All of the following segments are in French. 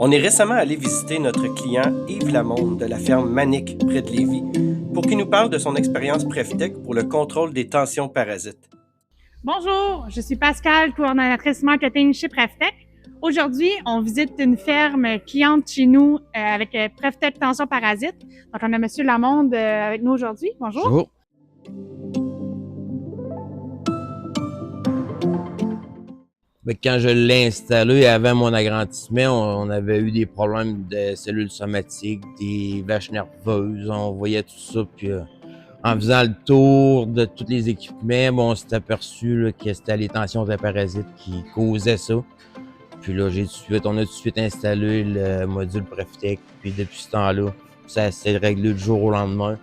On est récemment allé visiter notre client Yves Lamonde de la ferme Manic près de Lévis pour qu'il nous parle de son expérience PrefTech pour le contrôle des tensions parasites. Bonjour, je suis Pascale, coordonnatrice marketing chez PrefTech. Aujourd'hui, on visite une ferme cliente chez nous avec PrefTech Tension Parasite. Donc, on a M. Lamonde avec nous aujourd'hui. Bonjour. Bonjour. Quand je l'ai installé avant mon agrandissement, on avait eu des problèmes de cellules somatiques, des vaches nerveuses, on voyait tout ça. Puis en faisant le tour de tous les équipements, on s'est aperçu là, que c'était les tensions de parasites qui causaient ça. Puis là, on a tout de suite installé le module PrefTech. Puis depuis ce temps-là, ça s'est réglé du jour au lendemain.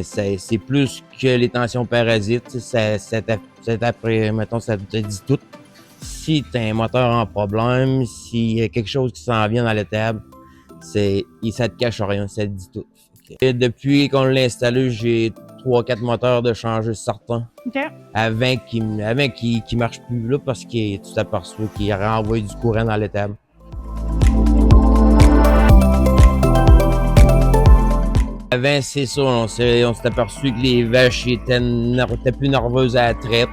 C'est plus que les tensions parasites. Mettons, ça te dit tout. Si tu as un moteur en problème, s'il y a quelque chose qui s'en vient dans l'étable, ça te cache rien, ça te dit tout. Et depuis qu'on l'a installé, j'ai 3-4 moteurs de changer certains. Okay. Avant qu'il marche plus là parce que tu t'aperçois qu'il renvoie du courant dans l'étable. Avant, c'est ça, on s'est aperçu que les vaches étaient plus nerveuses à la traite.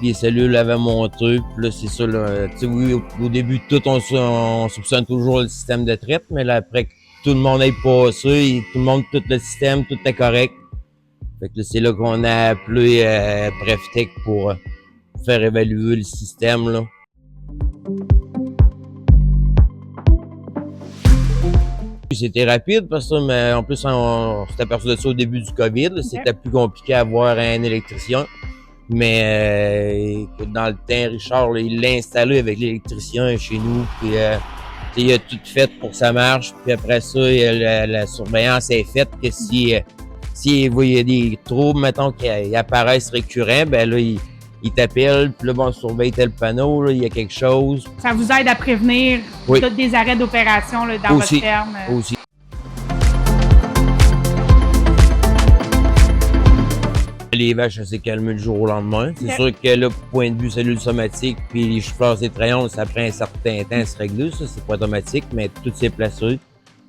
Les cellules avaient monté, puis là, c'est ça, là. Tu sais, oui, au début, on soupçonne toujours le système de traite, mais là, après que tout le monde ait passé, tout le système, tout est correct. Fait que là, c'est là qu'on a appelé PrefTech pour faire évaluer le système, là. C'était rapide parce que, mais en plus, on s'est aperçu de ça au début du COVID. Là, c'était plus compliqué à avoir un électricien. Mais dans le temps, Richard, là, il l'a installé avec l'électricien chez nous. Puis il a tout fait pour que ça marche. Puis après ça, la surveillance est faite que s'il voit des troubles, mettons, qui apparaissent récurrents, ben là, il t'appelle, puis là, on surveille tel panneau, là, il y a quelque chose. Ça vous aide à prévenir des arrêts d'opération dans votre ferme? Aussi. Les vaches, ça s'est calmé du jour au lendemain. C'est sûr que là, point de vue cellules somatiques, puis les chauffeurs et trayons, ça prend un certain temps à se régler, ça, c'est pas automatique, mais tout s'est placé.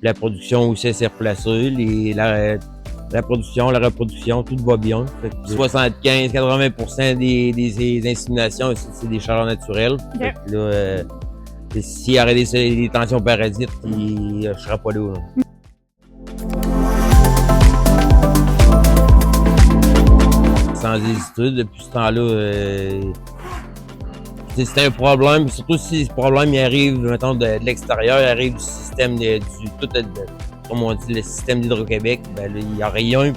La production aussi s'est replacée, la production, la reproduction, tout va bien. 75-80% des inséminations, c'est des chaleurs naturelles. Fait que là, s'il y aurait des tensions parasites, je serais pas là. Sans hésiter, depuis ce temps-là, c'est un problème, surtout si ce problème il arrive, mettons, de l'extérieur, il arrive du système comme on dit, le système d'Hydro-Québec, ben là, il y a rien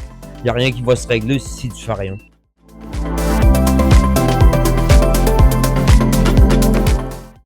qui va se régler si tu fais rien.